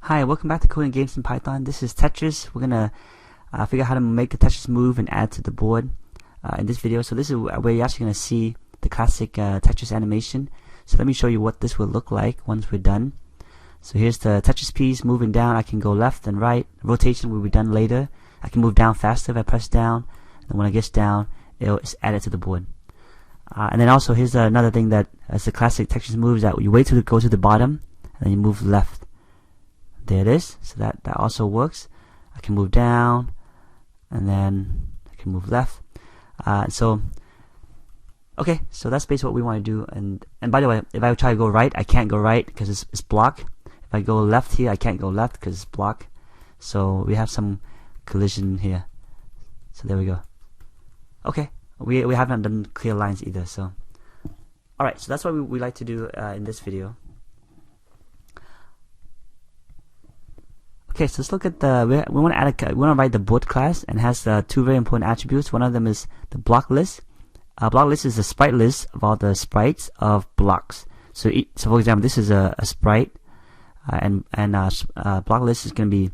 Hi, welcome back to Coding Games in Python. This is Tetris. We're gonna figure out how to make the Tetris move and add to the board in this video. So this is where you're actually gonna see the classic Tetris animation. So let me show you what this will look like once we're done. So here's the Tetris piece moving down. I can go left and right. Rotation will be done later. I can move down faster if I press down. And when it gets down, it'll add it to the board. And then also here's another thing that as the classic Tetris moves, that you wait till it goes to the bottom and then you move left. There it is. So that also works. I can move down and then I can move left. Okay, so that's basically what we want to do. And by the way, if I try to go right, I can't go right because it's blocked. If I go left here, I can't go left because it's blocked. So we have some collision here. So there we go. Okay, we haven't done clear lines either. So alright, so that's what we like to do in this video. Okay, so let's look at the. We want to add we want to write the board class, and has two very important attributes. One of them is the block list. Block list is the sprite list of all the sprites of blocks. So for example, this is a sprite, and block list is going to be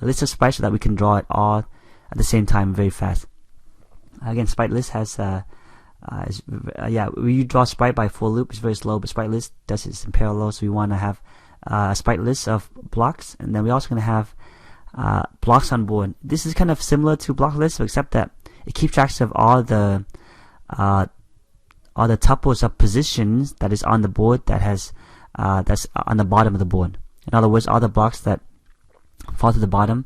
a list of sprites so that we can draw it all at the same time very fast. Again, sprite list has we draw sprite by for loop. It's very slow, but sprite list does it in parallel. So we want to have a sprite list of blocks, and then we're also going to have blocks on board. This is kind of similar to block list, except that it keeps track of all the tuples of positions that is on the board that's on the bottom of the board. In other words, all the blocks that fall to the bottom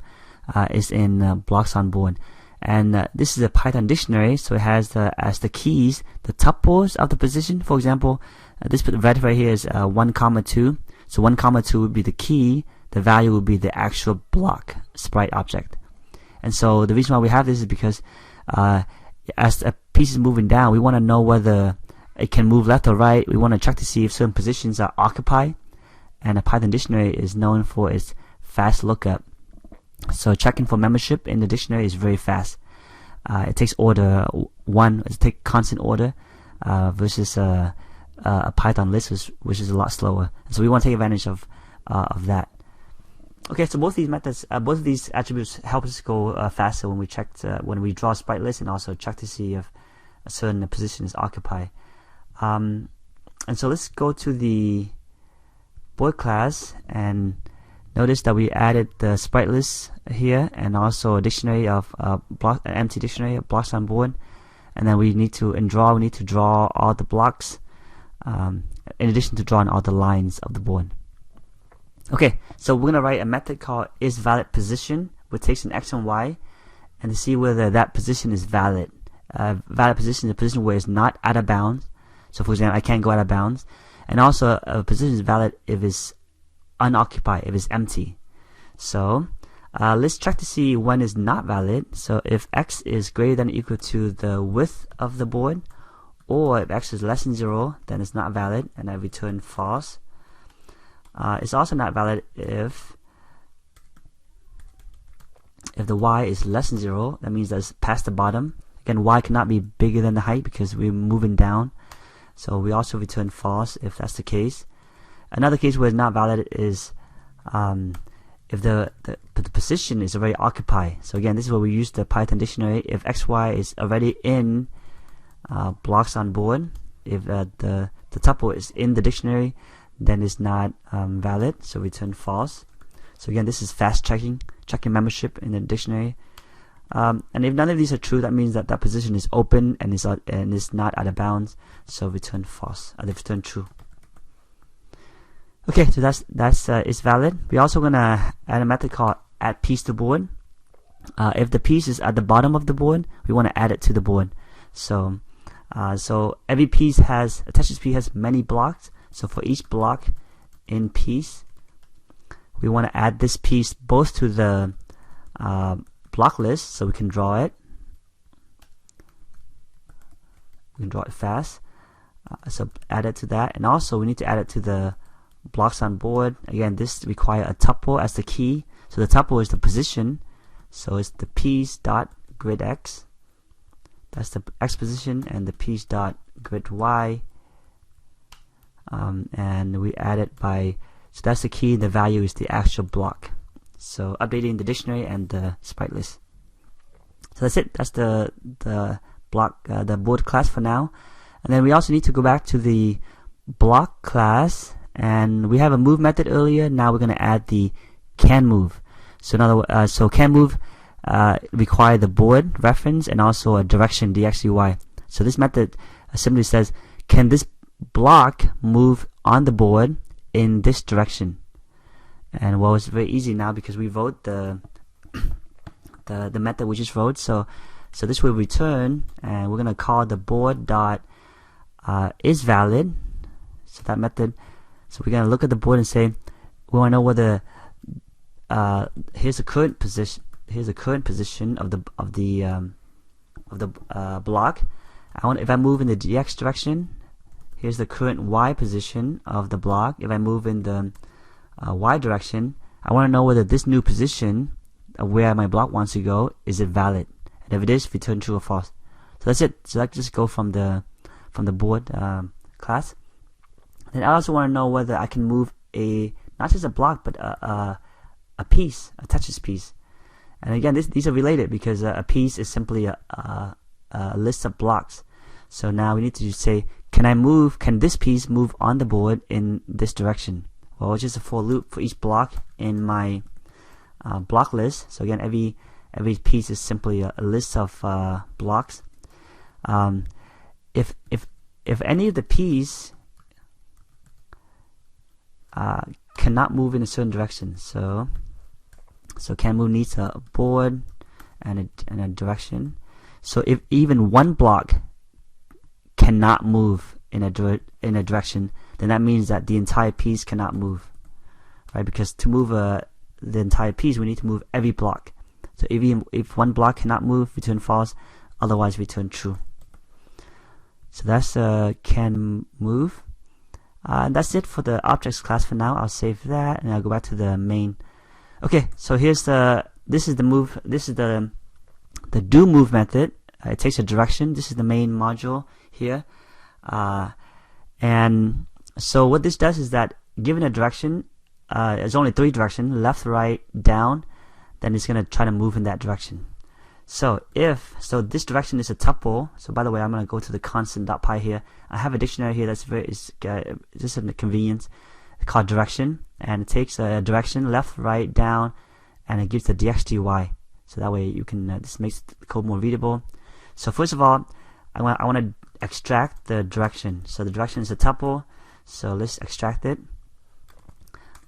is in blocks on board. And this is a Python dictionary, so it has as the keys the tuples of the position. For example, this red right here is 1, 2. So 1, 2 would be the key. The value would be the actual block sprite object. And so the reason why we have this is because as a piece is moving down, we want to know whether it can move left or right. We want to check to see if certain positions are occupied. And a Python dictionary is known for its fast lookup. So checking for membership in the dictionary is very fast. It takes order 1. It takes constant order versus a Python list, which is a lot slower. And so we want to take advantage of that. Okay, so both these methods, both of these attributes help us go faster when we check when we draw a sprite list, and also check to see if a certain position is occupied. And so let's go to the board class and notice that we added the sprite list here, and also a dictionary of an empty dictionary of blocks on board. And then we need to draw all the blocks. In addition to drawing all the lines of the board. Okay, so we're gonna write a method called isValidPosition, which takes an x and y, and to see whether that position is valid. Valid position is a position where it's not out of bounds. So for example, I can't go out of bounds. And also a position is valid if it's unoccupied, if it's empty. So let's check to see when it's not valid. So if x is greater than or equal to the width of the board, or if x is less than 0, then it's not valid, and I return false. It's also not valid if the y is less than 0. That means that's past the bottom. Again, y cannot be bigger than the height because we're moving down. So we also return false if that's the case. Another case where it's not valid is if the position is already occupied. So again, this is where we use the Python dictionary. If xy is already in blocks on board, if the tuple is in the dictionary, then it's not valid, so return false. So again, this is fast checking membership in the dictionary. And if none of these are true, that means that that position is open and is not out of bounds, so return false. Return true. Okay, so that's is valid. We're also gonna add a method called add piece to board. If the piece is at the bottom of the board, we want to add it to the board. So every piece has a Tetris piece has many blocks. So for each block in piece, we want to add this piece both to the block list, so we can draw it. We can draw it fast. So add it to that, and also we need to add it to the blocks on board. Again, this requires a tuple as the key. So the tuple is the position. So it's the piece dot grid x. That's the x position, and the piece dot grid y. And we add it by So that's the key. The value is the actual block. So updating the dictionary and the sprite list. So that's it. That's the block, the board class for now. And then we also need to go back to the block class, and we have a move method earlier. Now we're going to add the can move. So in other words, so can move require the board reference and also a direction, dx dy. So this method simply says, can this block move on the board in this direction? And well, it's very easy now because we wrote the method we just wrote. So this will return, and we're going to call the board dot is valid. So that method. So we're going to look at the board and say we want to know whether here's the current position. Here's the current position of the block. If I move in the dx direction, here's the current y position of the block. If I move in the y direction, I want to know whether this new position of where my block wants to go, is it valid? And if it is, return true or false. So that's it. So let's just go from the board class. Then I also want to know whether I can move not just a block, but a piece, a Tetris piece. And again, these are related because a piece is simply a list of blocks. So now we need to say, can this piece move on the board in this direction? Well, it's just a for loop for each block in my block list. So again, every piece is simply a list of blocks. If any of the piece cannot move in a certain direction, so can move needs a board and a direction. So if even one block cannot move in a direction, then that means that the entire piece cannot move, right? Because to move the entire piece, we need to move every block. So if one block cannot move, return false, otherwise return true. So that's can move. And that's it for the objects class for now. I'll save that and I'll go back to the main. Okay, so this is the move. This is the do move method. It takes a direction. This is the main module here. And so what this does is that given a direction, there's only 3 directions, left, right, down, then it's going to try to move in that direction. So this direction is a tuple. So by the way, I'm going to go to the constant.py here. I have a dictionary here that's just a convenience. It's called direction, and it takes a direction, left, right, down, and it gives the dx dy. So that way you can this makes the code more readable. So first of all, I want to extract the direction. So the direction is a tuple. So let's extract it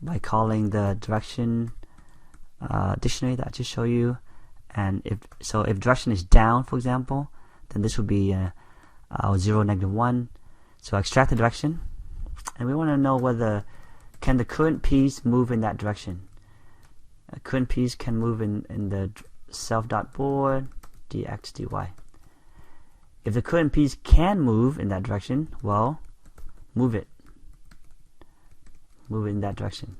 by calling the direction dictionary that I just showed you. And if direction is down, for example, then this would be 0, -1. So I extract the direction, and we want to know whether can the current piece move in that direction. A current piece can move in the self.board dx dy. If the current piece can move in that direction, well, move it in that direction.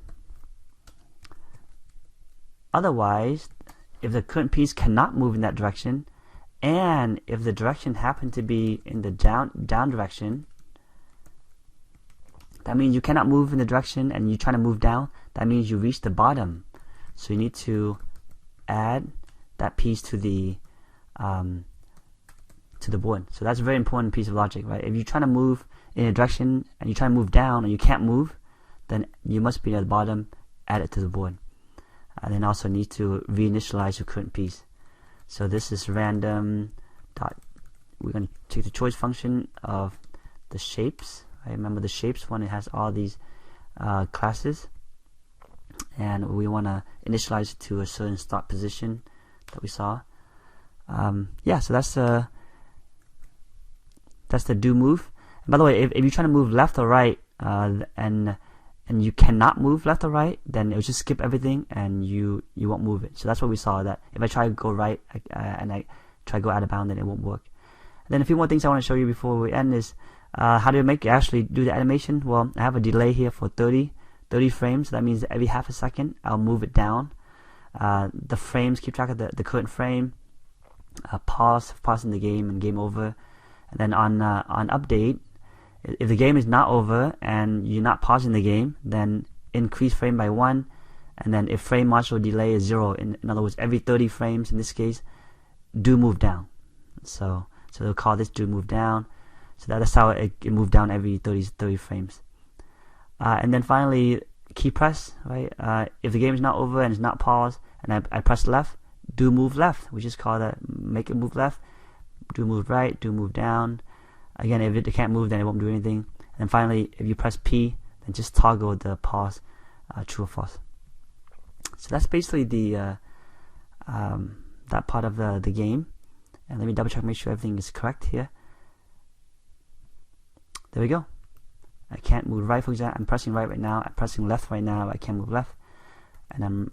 Otherwise, if the current piece cannot move in that direction, and if the direction happened to be in the down direction, that means you cannot move in the direction and you're trying to move down, that means you reach the bottom. So you need to add that piece to the board. So that's a very important piece of logic, right? If you're trying to move in a direction and you're trying to move down and you can't move, then you must be at the bottom, add it to the board. And then also need to reinitialize your current piece. So this is random dot. We're going to take the choice function of the shapes. I remember the shapes one. It has all these classes, and we want to initialize it to a certain start position that we saw. Yeah, so that's the do move. And by the way, if you're trying to move left or right, and you cannot move left or right, then it will just skip everything and you won't move it. So that's what we saw, that if I try to go right and I try to go out of bound, then it won't work. And then a few more things I want to show you before we end is how do you actually do the animation. Well, I have a delay here for 30 frames. So that means that every half a second I'll move it down. The frames keep track of the current frame. Pausing the game and game over. And then on update, if the game is not over and you're not pausing the game, then increase frame by 1, and then if frame marginal delay is 0, in other words, every 30 frames in this case, do move down. So they'll call this do move down. So that's how it moved down every 30 frames. And then finally, key press, right? If the game is not over and it's not paused, and I press left, do move left. We just call that make it move left. Do move right, do move down. Again, if it can't move, then it won't do anything. And finally, if you press P, then just toggle the pause, true or false. So that's basically the that part of the game. And let me double check, make sure everything is correct here. There we go. I can't move right, for example. I'm pressing right now. I'm pressing left right now. I can't move left. And I'm